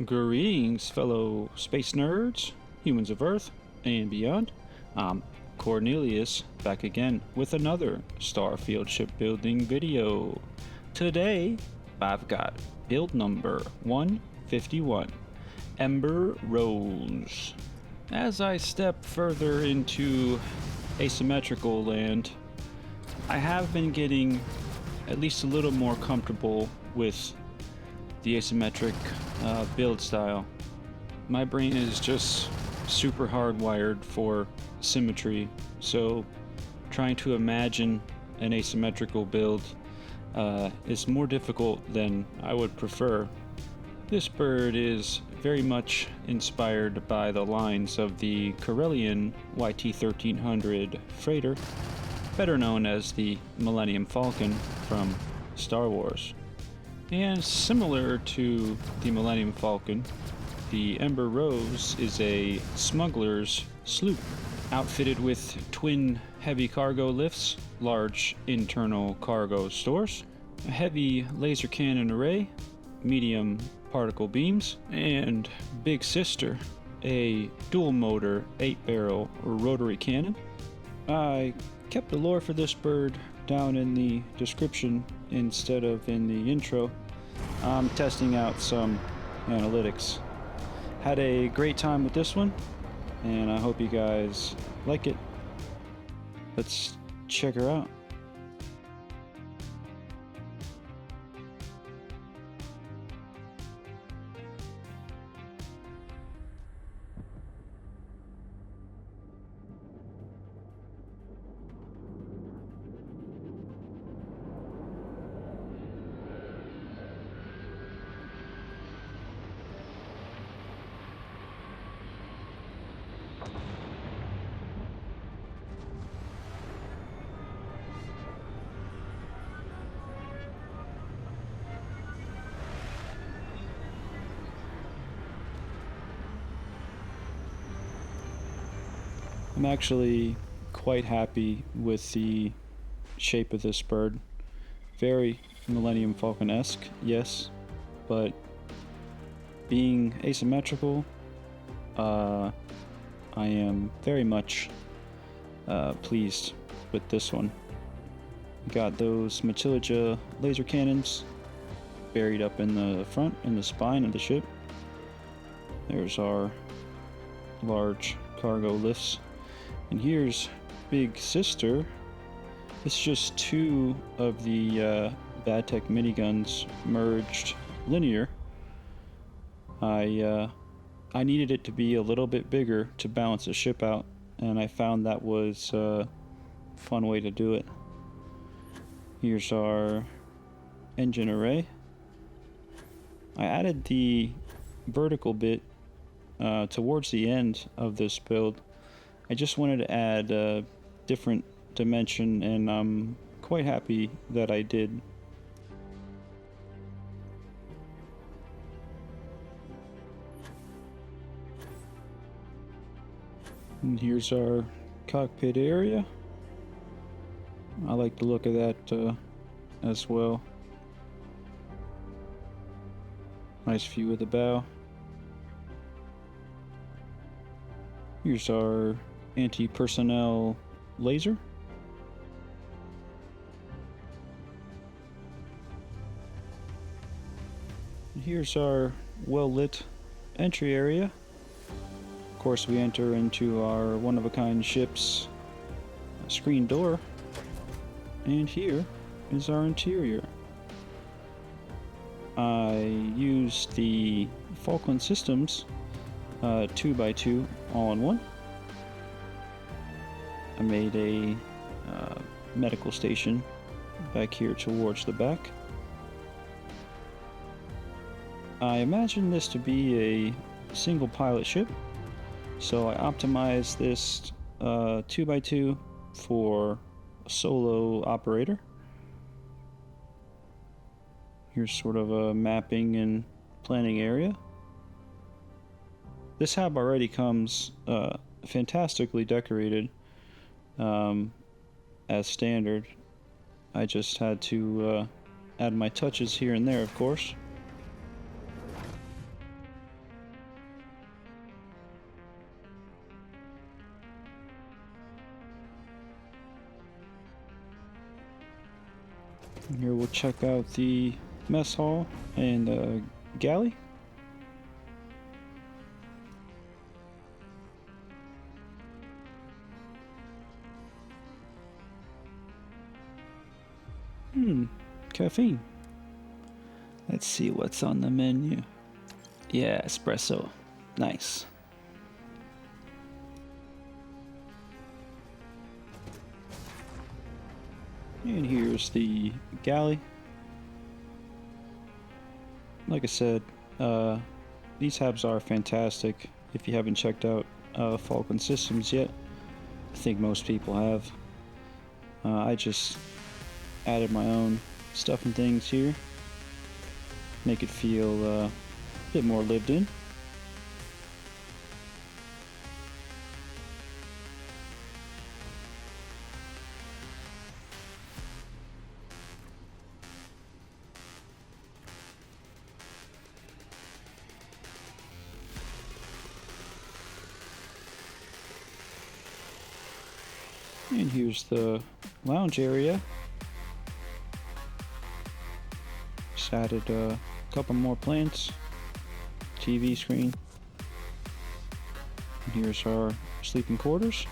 Greetings, fellow space nerds, humans of Earth, and beyond. I'm Cornelius, back again with another Starfield shipbuilding video. Today, I've got build number 151, Ember Rose. As I step further into asymmetrical land, I have been getting at least a little more comfortable with the asymmetric build style. My brain is just super hardwired for symmetry, so trying to imagine an asymmetrical build is more difficult than I would prefer. This bird is very much inspired by the lines of the Corellian YT-1300 freighter, better known as the Millennium Falcon from Star Wars. And similar to the Millennium Falcon, the Ember Rose is a smuggler's sloop, outfitted with twin heavy cargo lifts, large internal cargo stores, a heavy laser cannon array, medium particle beams, and big sister, a dual motor 8-barrel rotary cannon. I kept the lore for this bird down in the description instead of in the intro. I'm testing out some analytics. Had a great time with this one, and I hope you guys like it. Let's check her out. I'm actually quite happy with the shape of this bird. Very Millennium Falcon-esque, yes, but being asymmetrical, I am very much pleased with this one. Got those Matilija laser cannons buried up in the front, in the spine of the ship. There's our large cargo lifts. And here's Big Sister. It's just two of the Bad Tech miniguns merged linear. I needed it to be a little bit bigger to balance the ship out, and I found that was a fun way to do it. Here's our engine array. I added the vertical bit towards the end of this build. I just wanted to add a different dimension, and I'm quite happy that I did. And here's our cockpit area. I like the look of that as well. Nice view of the bow. Here's our anti-personnel laser. And here's our well-lit entry area. Of course, we enter into our one-of-a-kind ship's screen door. And here is our interior. I used the Falkland Systems 2x2 all-in-one. I made a medical station back here towards the back. I imagine this to be a single pilot ship, so I optimized this 2x2 for a solo operator. Here's sort of a mapping and planning area. This hab already comes fantastically decorated as standard. I just had to add my touches here and there, of course. And here we'll check out the mess hall and galley. Caffeine. Let's see what's on the menu. Yeah, espresso. Nice. And here's the galley. Like I said, these Habs are fantastic. If you haven't checked out Falcon systems yet, I think most people have. I just added my own stuff and things here. Make it feel a bit more lived in. And here's the lounge area. Just added a couple more plants, TV screen. And here's our sleeping quarters.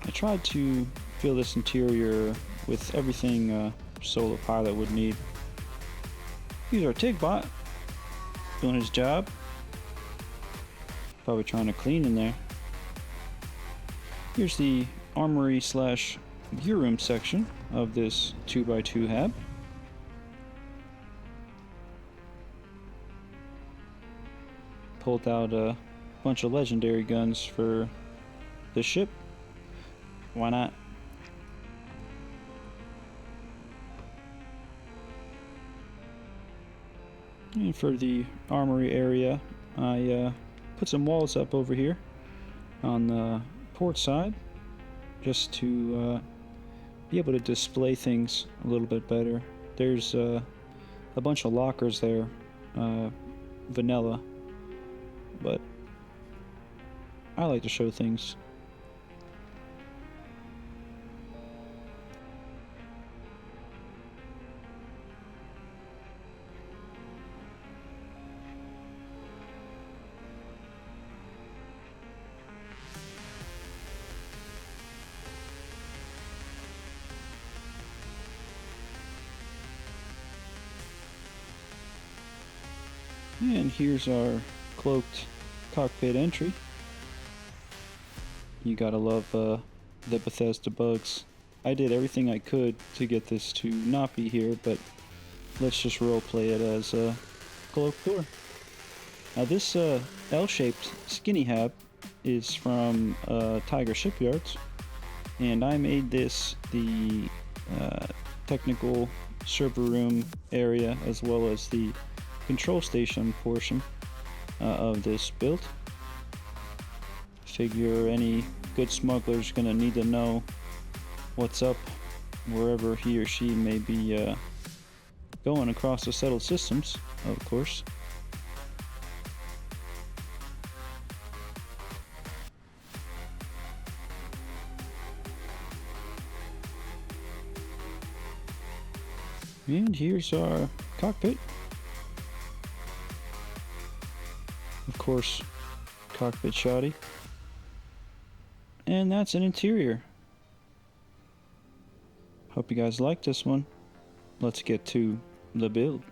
I tried to fill this interior with everything a solo pilot would need. Here's our Tigbot, doing his job. Probably trying to clean in there. Here's the armory slash gear room section of this 2x2 Hab. Pulled out a bunch of legendary guns for the ship. Why not? And for the armory area, I put some walls up over here on the port side just to be able to display things a little bit better. There's a bunch of lockers there, vanilla, but I like to show things. And here's our cloaked cockpit entry. You gotta love the Bethesda bugs. I did everything I could to get this to not be here, but let's just roleplay it as a cloaked door. Now this L-shaped skinny Hab is from Tiger Shipyards, and I made this the technical server room area as well as the control station portion of this build. Figure any good smuggler's gonna need to know what's up wherever he or she may be going across the settled systems, of course. And here's our cockpit. Of course, cockpit shoddy. And that's an interior. Hope you guys liked this one. Let's get to the build.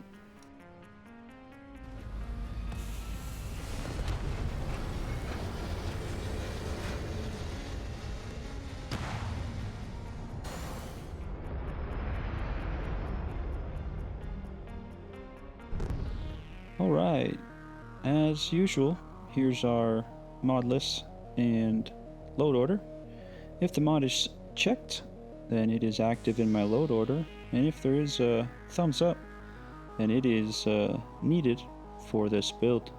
Alright, as usual, here's our mod list and load order. If the mod is checked, then it is active in my load order, and if there is a thumbs up, then it is needed for this build.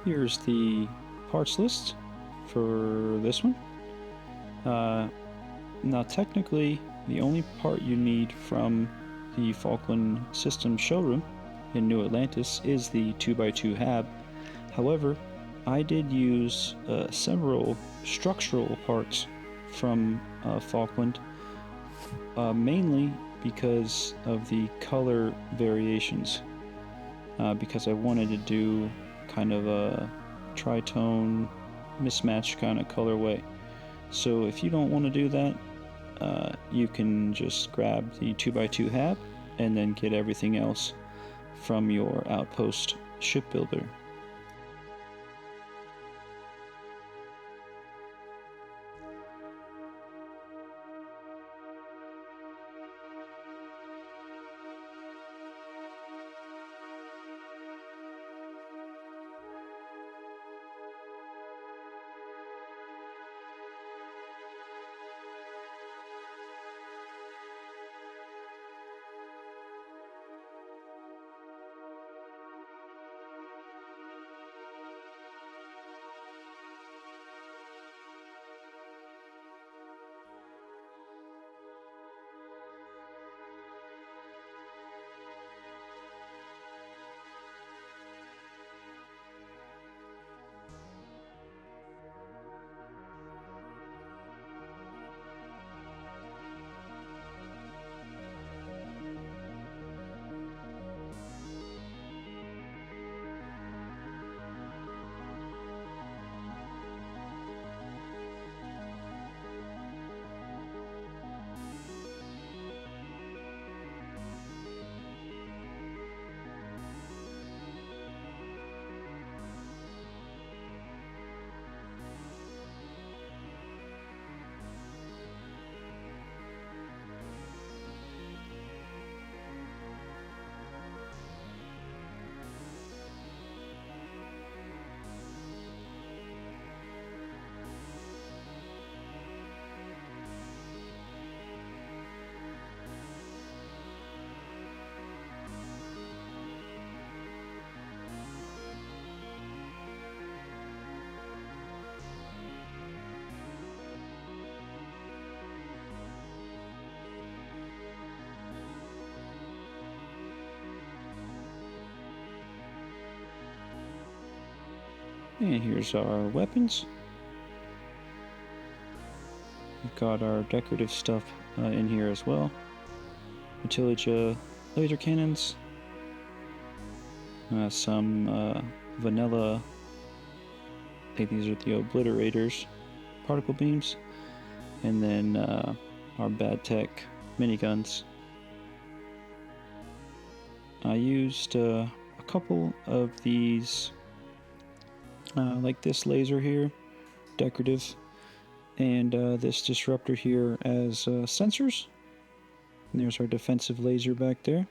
Here's the parts list for this one. Now technically, the only part you need from the Falkland System showroom in New Atlantis is the 2x2 hab. However, I did use several structural parts from Falkland, mainly because of the color variations, because I wanted to do kind of a tritone mismatch kind of colorway. So if you don't want to do that, you can just grab the 2x2 hab and then get everything else from your outpost shipbuilder. And here's our weapons. We've got our decorative stuff in here as well. Utility laser cannons. Some vanilla, I think these are the obliterators, particle beams. And then our bad tech miniguns. I used a couple of these, like this laser here, decorative, and this disruptor here as sensors. And there's our defensive laser back there.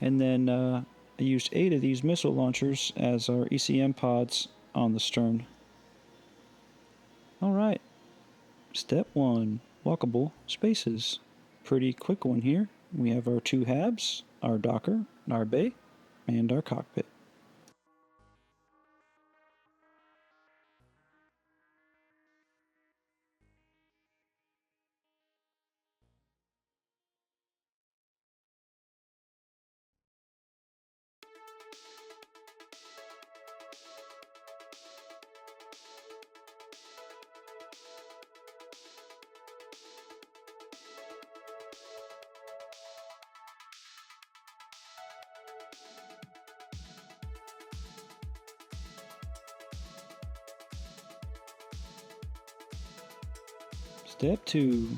And then I used 8 of these missile launchers as our ECM pods on the stern. Alright, step 1, walkable spaces. Pretty quick one here. We have our 2 habs, our docker, our bay, and our cockpit. Step 2.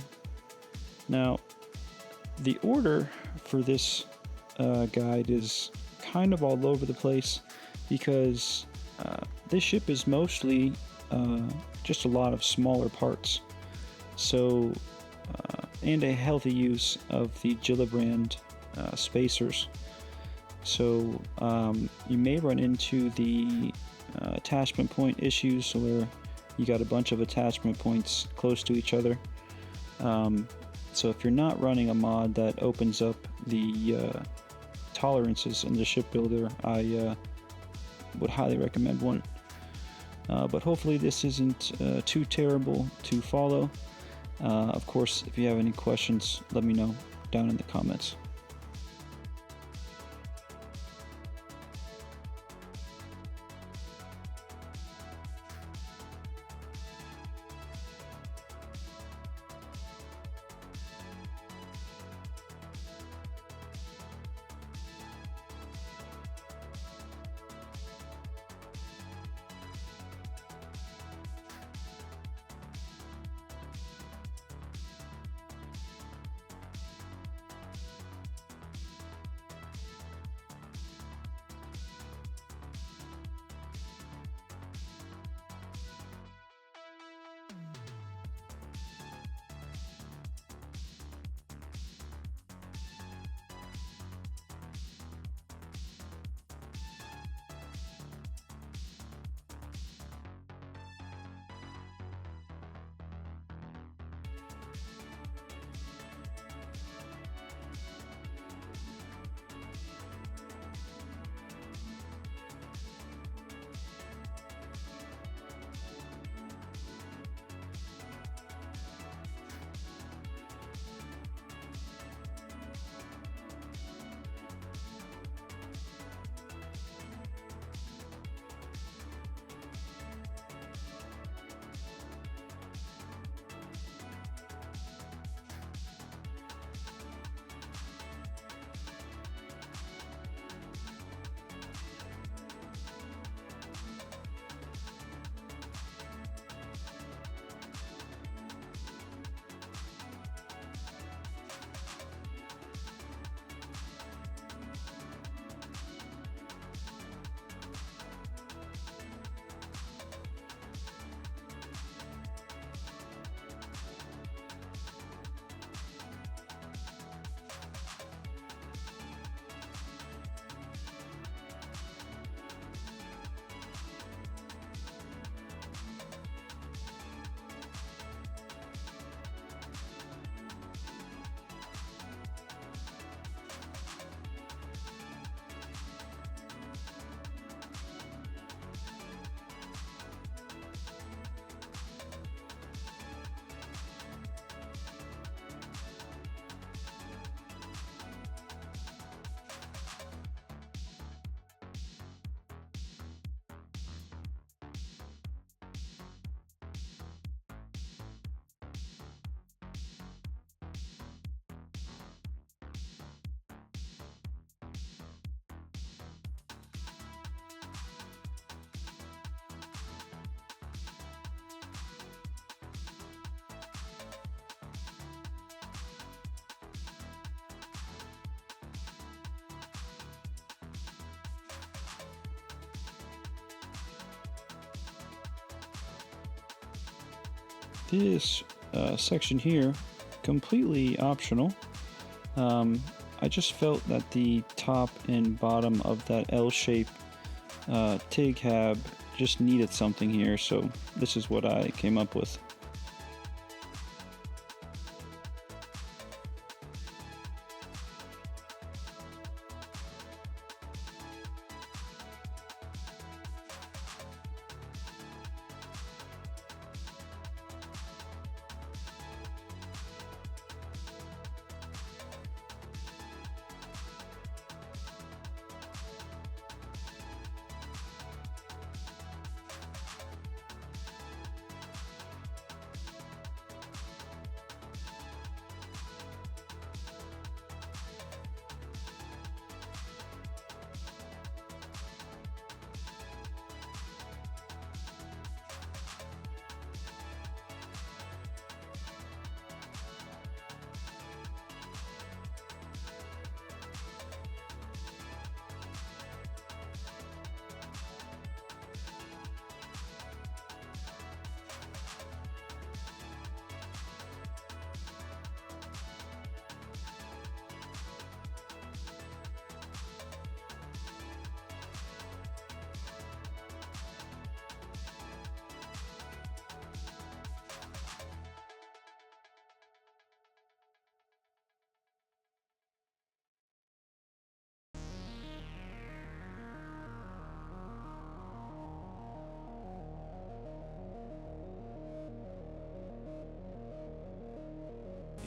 Now, the order for this guide is kind of all over the place because this ship is mostly just a lot of smaller parts. So, and a healthy use of the Gillibrand spacers. So, you may run into the attachment point issues where you got a bunch of attachment points close to each other. So if you're not running a mod that opens up the tolerances in the shipbuilder, I would highly recommend one. But hopefully this isn't too terrible to follow. Of course, if you have any questions, let me know down in the comments. This section here, completely optional. I just felt that the top and bottom of that L-shaped TIG hab just needed something here, so this is what I came up with.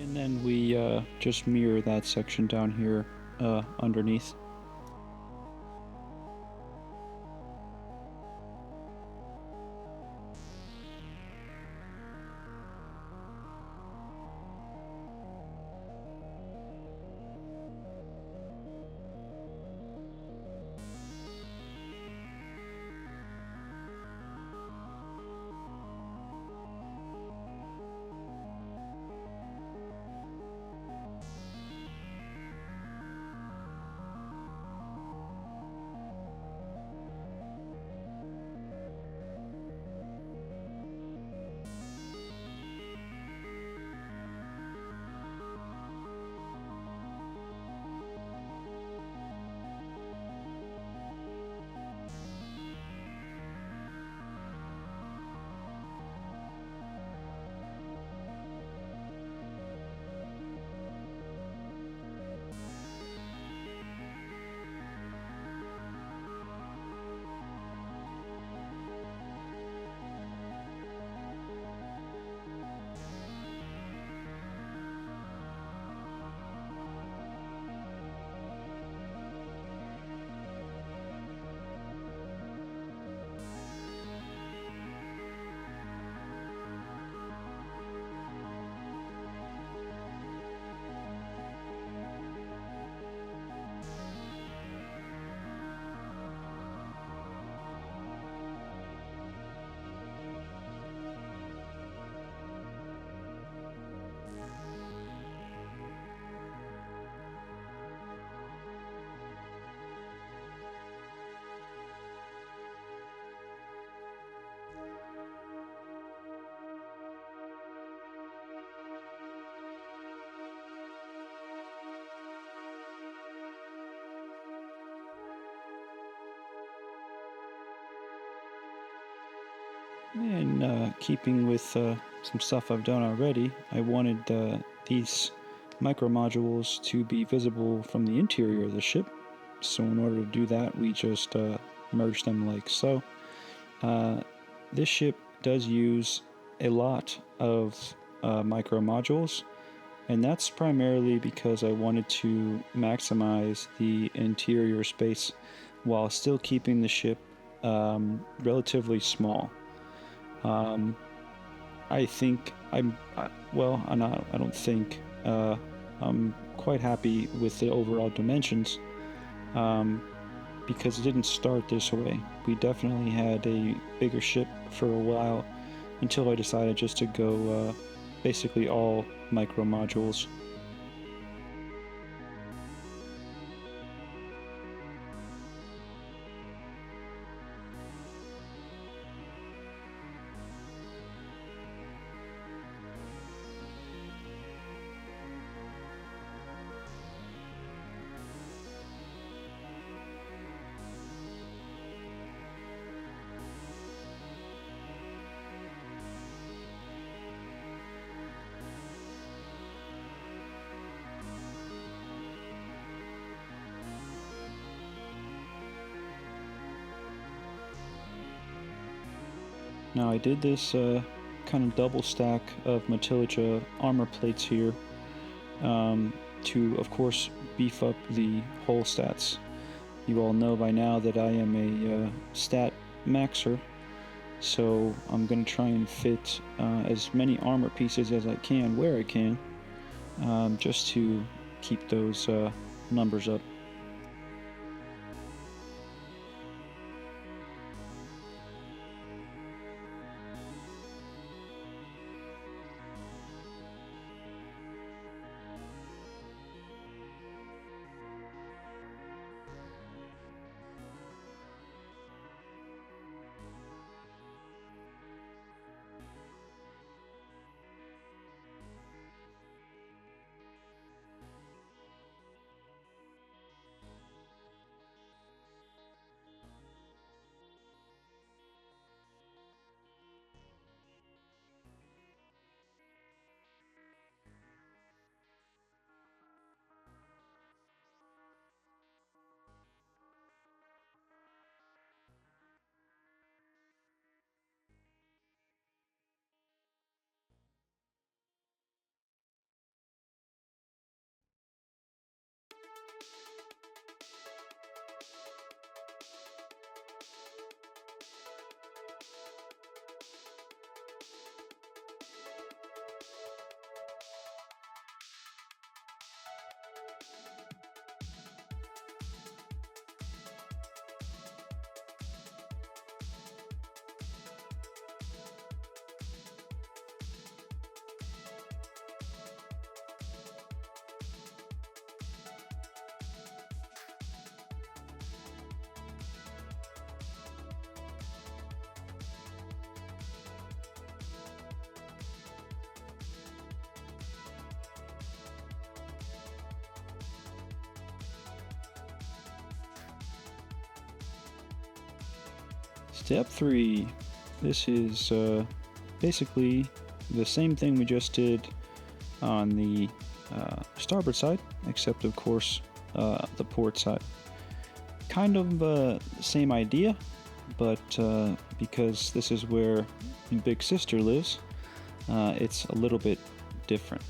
And then we just mirror that section down here underneath. And keeping with some stuff I've done already, I wanted these micro modules to be visible from the interior of the ship. So in order to do that, we just merge them like so. This ship does use a lot of micro modules, and that's primarily because I wanted to maximize the interior space while still keeping the ship relatively small. I think I don't think. I'm quite happy with the overall dimensions because it didn't start this way. We definitely had a bigger ship for a while until I decided just to go basically all micro modules. Now I did this kind of double stack of Matilija armor plates here to, of course, beef up the hull stats. You all know by now that I am a stat maxer, so I'm going to try and fit as many armor pieces as I can where I can, just to keep those numbers up. Step 3. This is basically the same thing we just did on the starboard side, except of course the port side. Kind of the same idea, but because this is where Big Sister lives, it's a little bit different.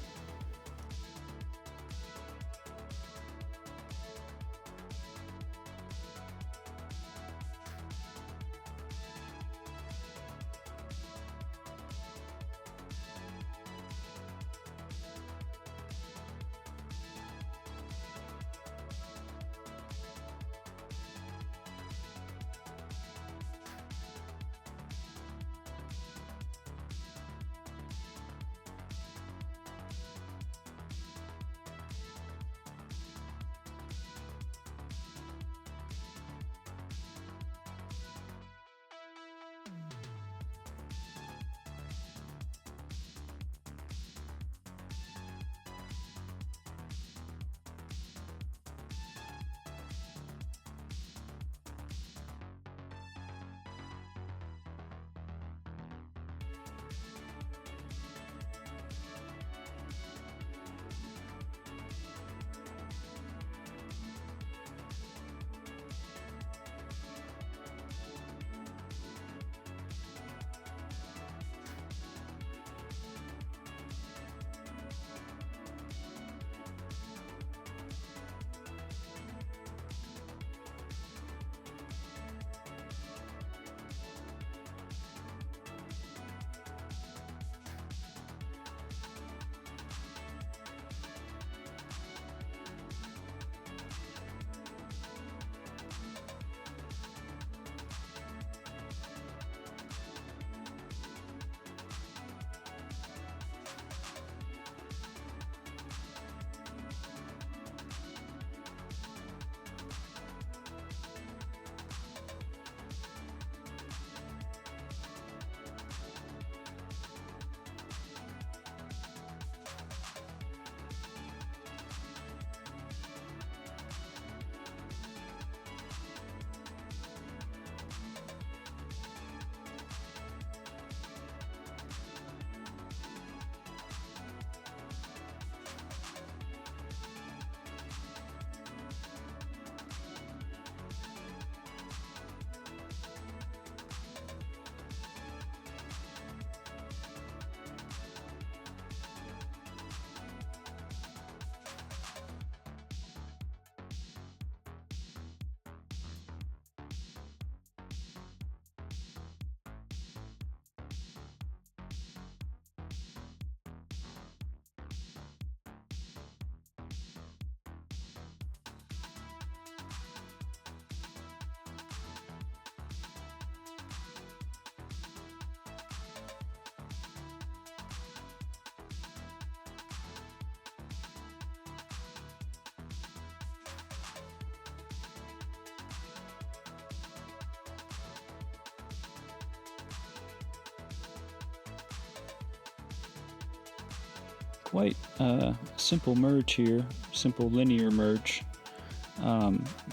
Quite a simple merge here, simple linear merge,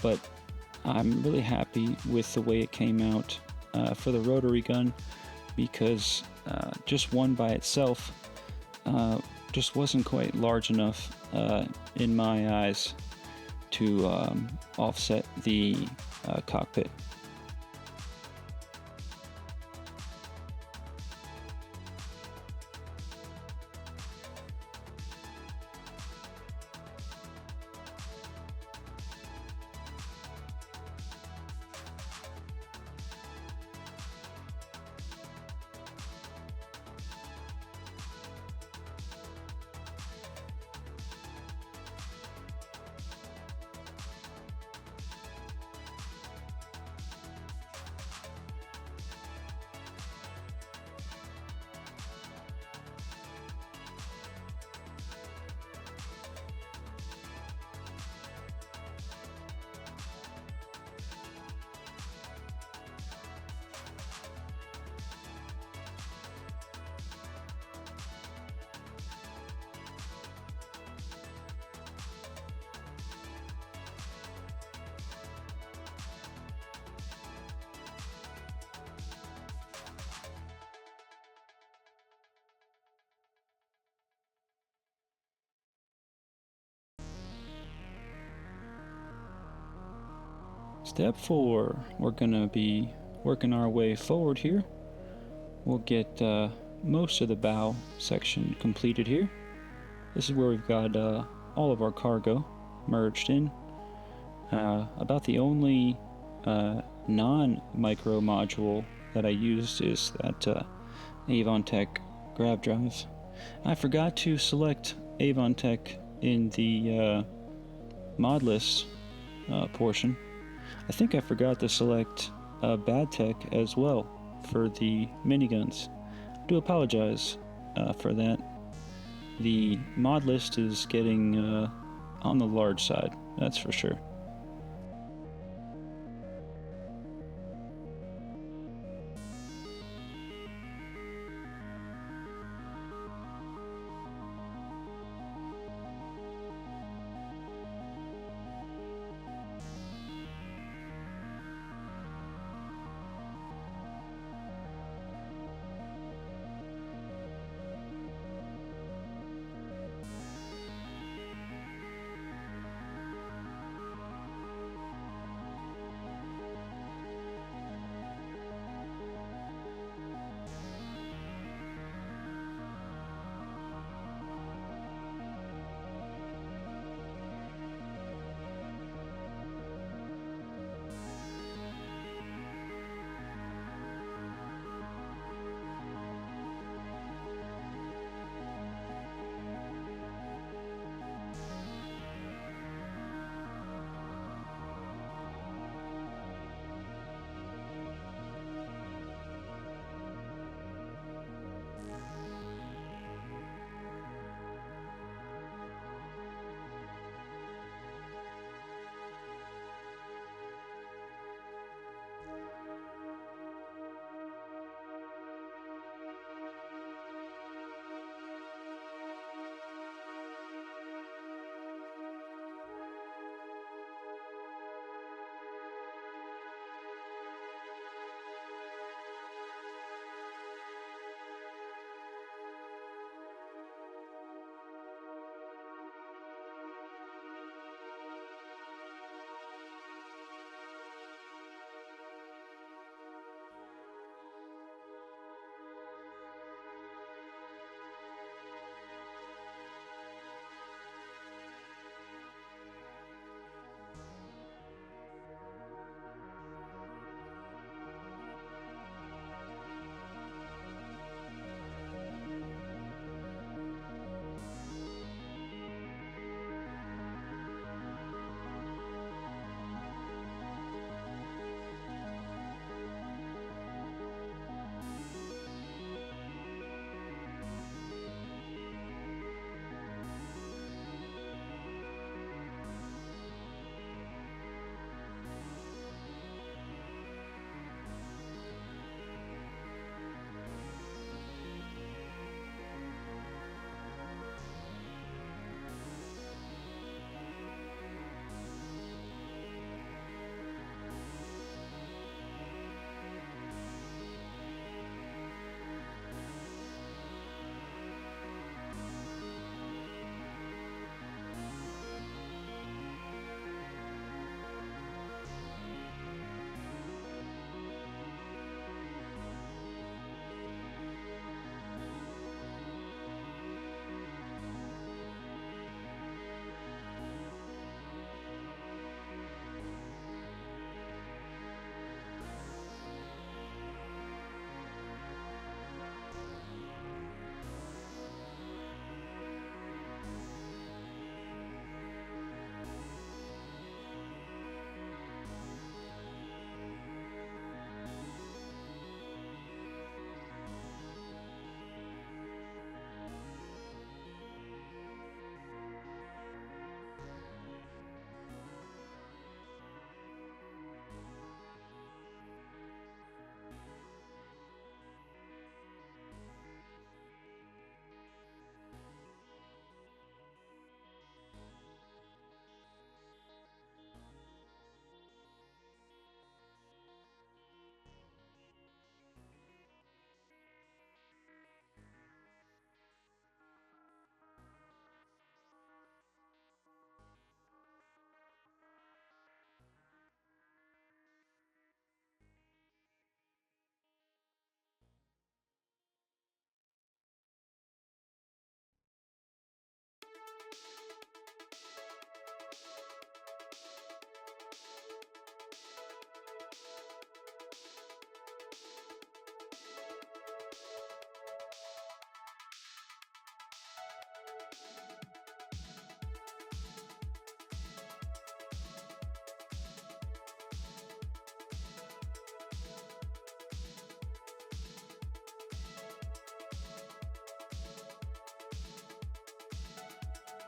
but I'm really happy with the way it came out for the rotary gun, because just one by itself just wasn't quite large enough in my eyes to offset the cockpit. Step 4, we're gonna be working our way forward here. We'll get most of the bow section completed here. This is where we've got all of our cargo merged in. About the only non-micro module that I used is that Avon Tech grab drive. I forgot to select Avon Tech in the mod list portion. I think I forgot to select Bad Tech as well for the miniguns. I do apologize for that. The mod list is getting on the large side, that's for sure.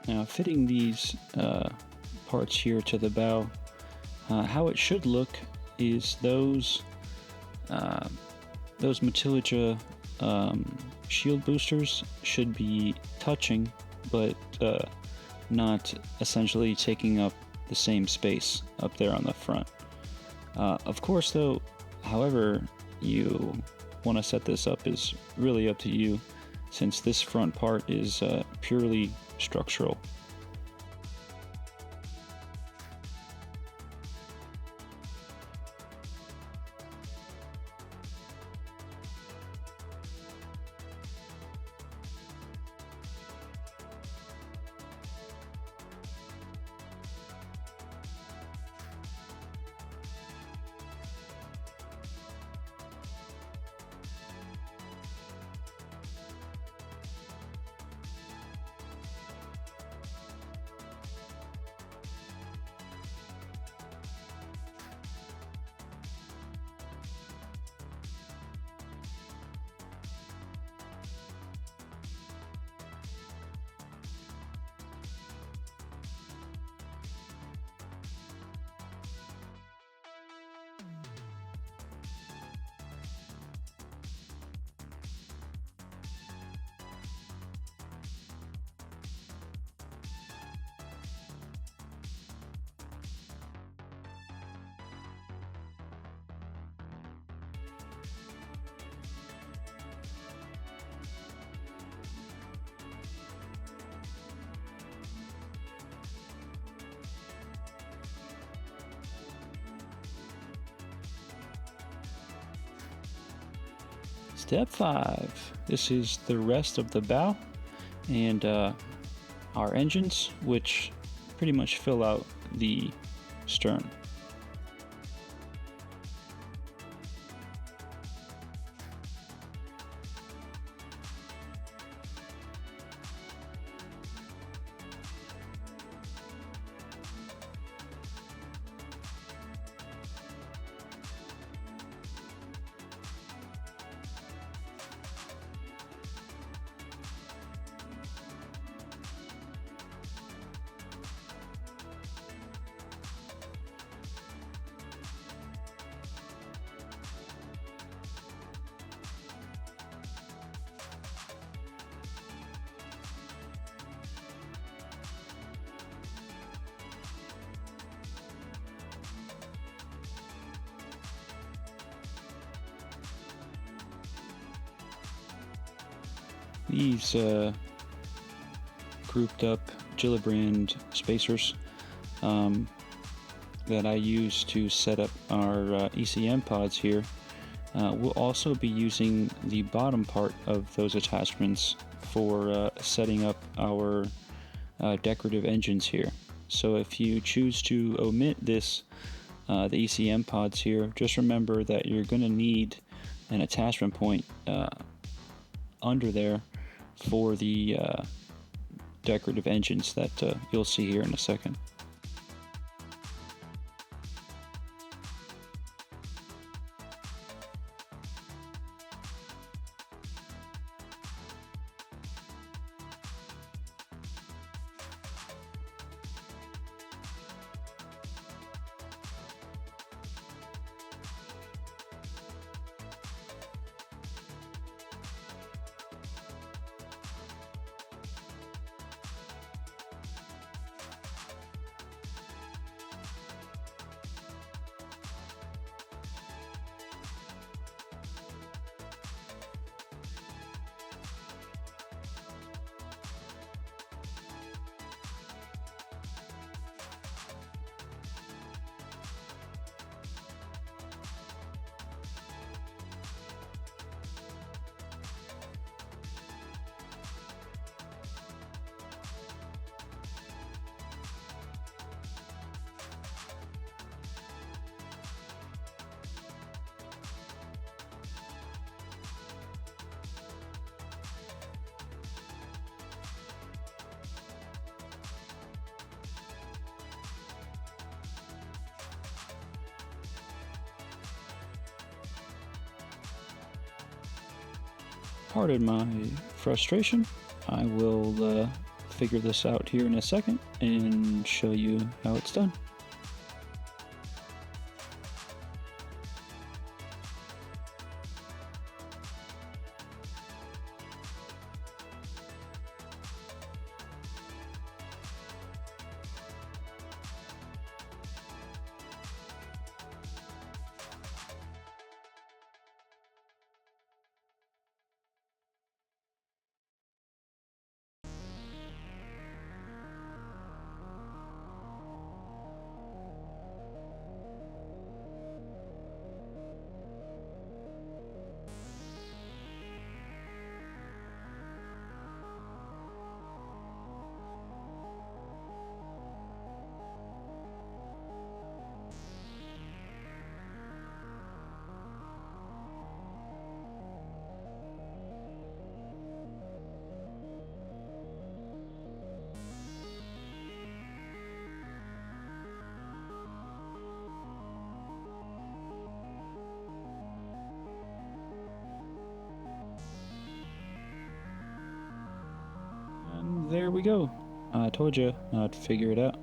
Now, fitting these parts here to the bow, how it should look is those Matilija shield boosters should be touching, but not essentially taking up the same space up there on the front. Of course, though, however you want to set this up is really up to you, since this front part is purely structural. Step 5. This is the rest of the bow and our engines, which pretty much fill out the stern. These grouped up Gillibrand spacers that I use to set up our ECM pods here, we'll also be using the bottom part of those attachments for setting up our decorative engines here. So if you choose to omit this, the ECM pods here, just remember that you're going to need an attachment point under there for the decorative engines that you'll see here in a second. Pardon my frustration. I will figure this out here in a second and show you how it's done. And there we go. I told you I'd figure it out.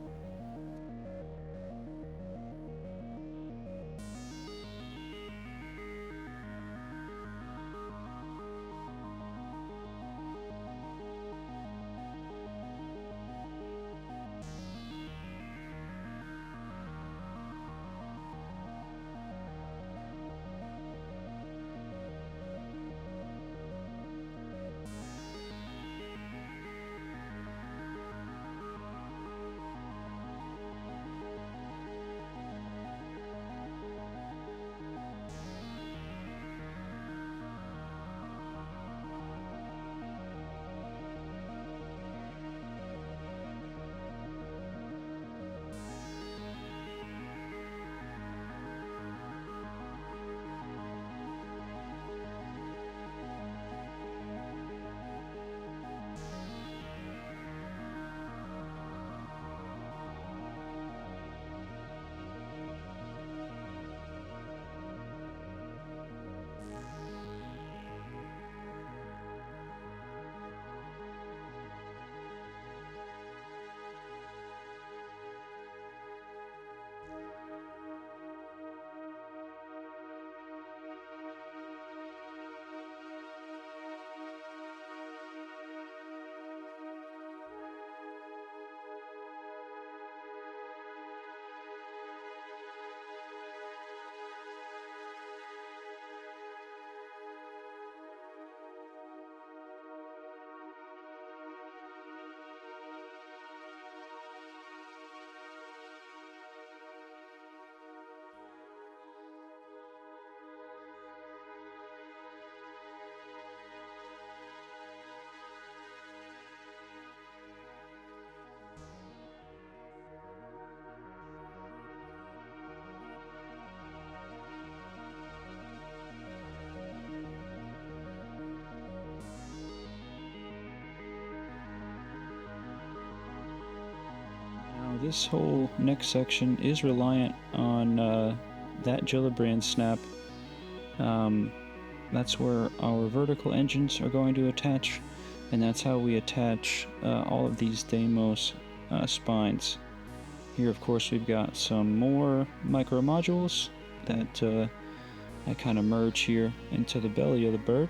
This whole next section is reliant on that Gillibrand snap. That's where our vertical engines are going to attach, and that's how we attach all of these Deimos spines. Here, of course, we've got some more micro modules that kind of merge here into the belly of the bird.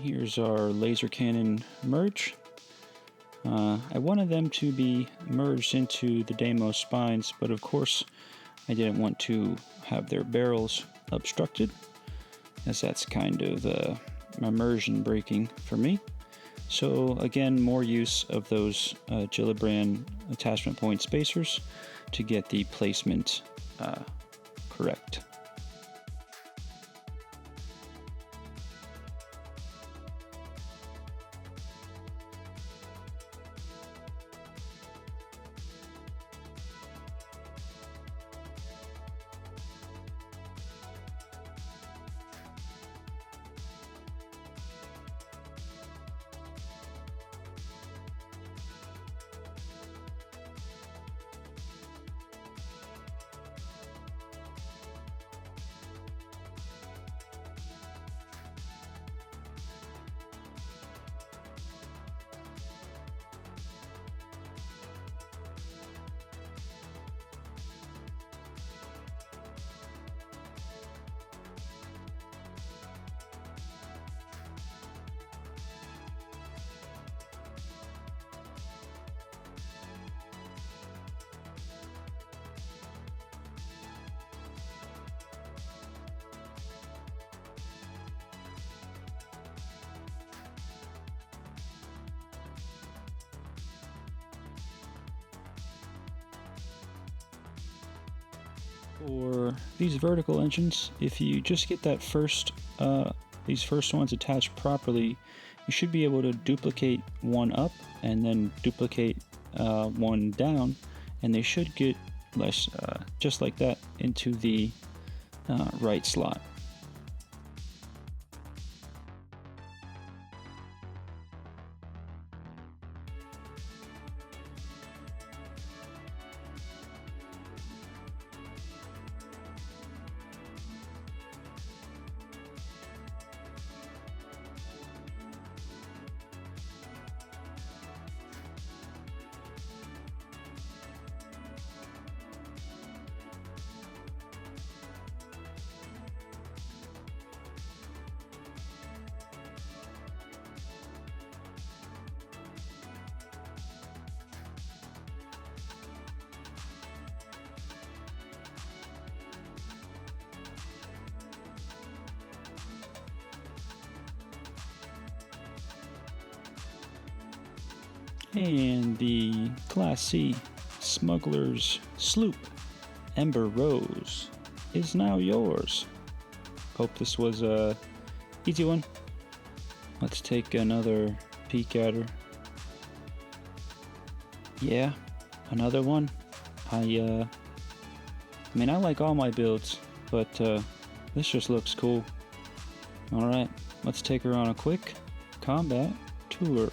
Here's our laser cannon merge. I wanted them to be merged into the Deimos spines, but of course I didn't want to have their barrels obstructed, as that's kind of immersion breaking for me. So again, more use of those Gillibrand attachment point spacers to get the placement correct. For these vertical engines, if you just get that these first ones attached properly, you should be able to duplicate one up and then duplicate one down, and they should get less just like that into the right slot. And the Class C Smuggler's Sloop, Ember Rose, is now yours. Hope this was a easy one. Let's take another peek at her. Yeah, another one. I mean, I like all my builds, but this just looks cool. Alright, let's take her on a quick combat tour.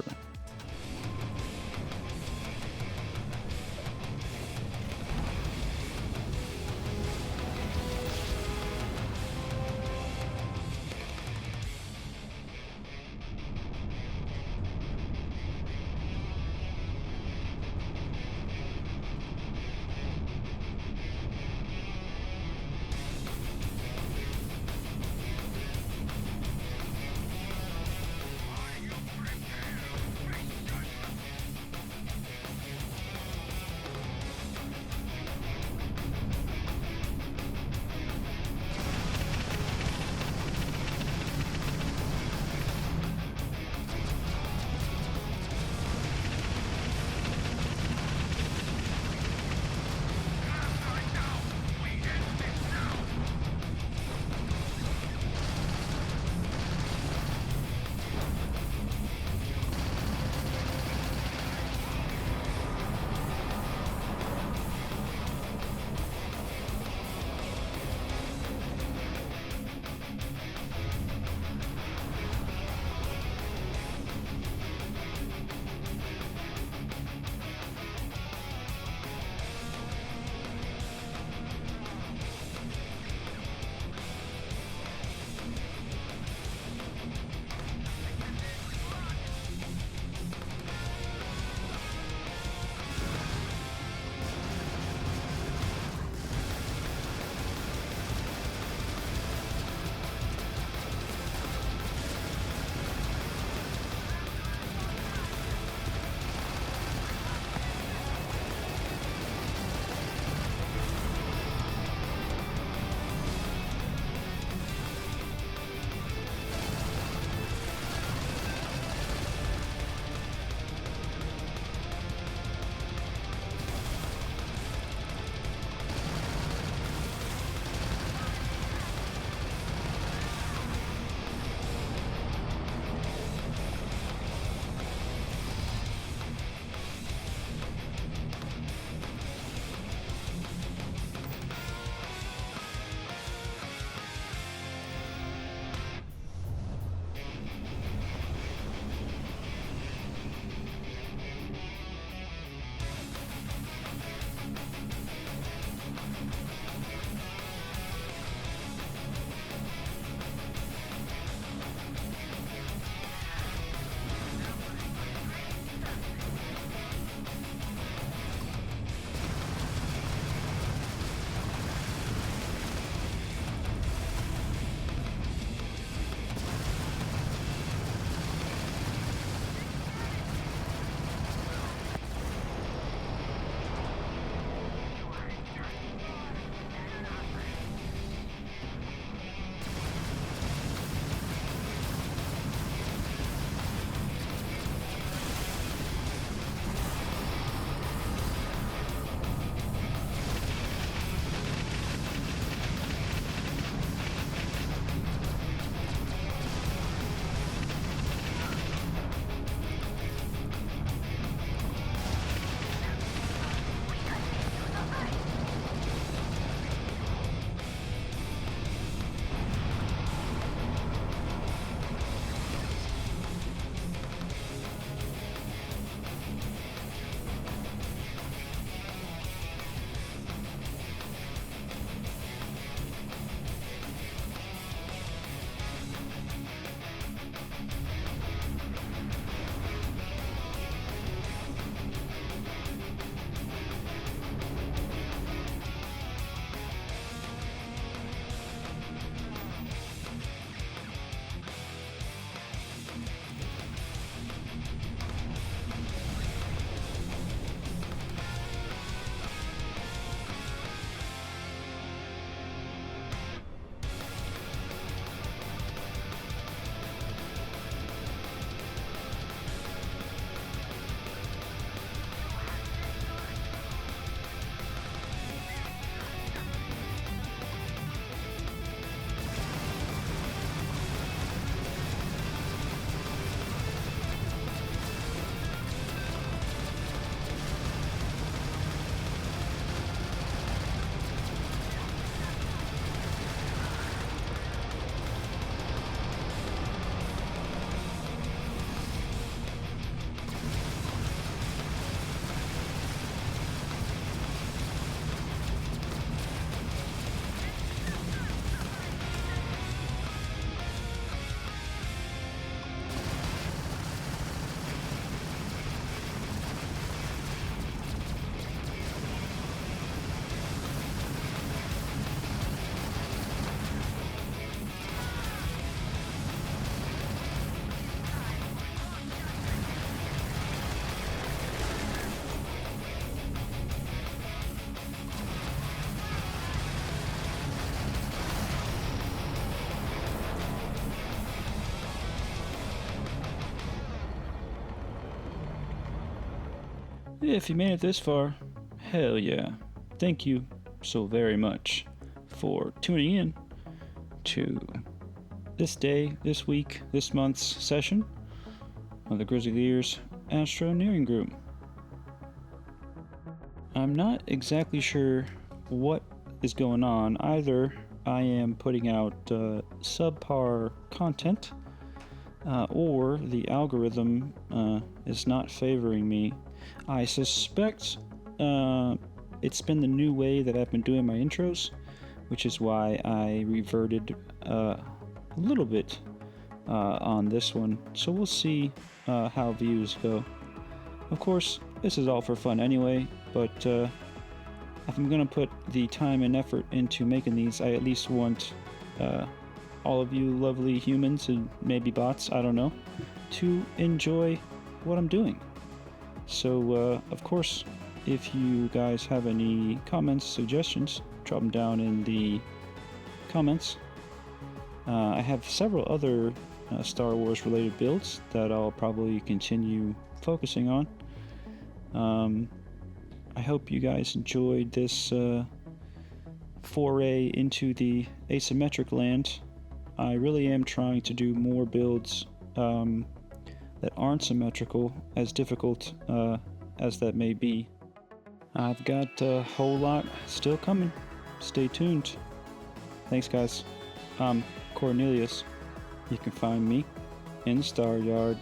If you made it this far, hell yeah. Thank you so very much for tuning in to this day, this week, this month's session of the Grizzliers Astroneering Group. I'm not exactly sure what is going on. Either I am putting out subpar content, or the algorithm is not favoring me. I suspect it's been the new way that I've been doing my intros, which is why I reverted a little bit on this one. So we'll see how views go. Of course, this is all for fun anyway, but if I'm going to put the time and effort into making these, I at least want all of you lovely humans and maybe bots, I don't know, to enjoy what I'm doing. So, of course, if you guys have any comments, suggestions, drop them down in the comments. I have several other Star Wars related builds that I'll probably continue focusing on. I hope you guys enjoyed this foray into the asymmetric land. I really am trying to do more builds that aren't symmetrical, as difficult as that may be. I've got a whole lot still coming. Stay tuned. Thanks, guys. I'm Cornelius. You can find me in the Star Yard.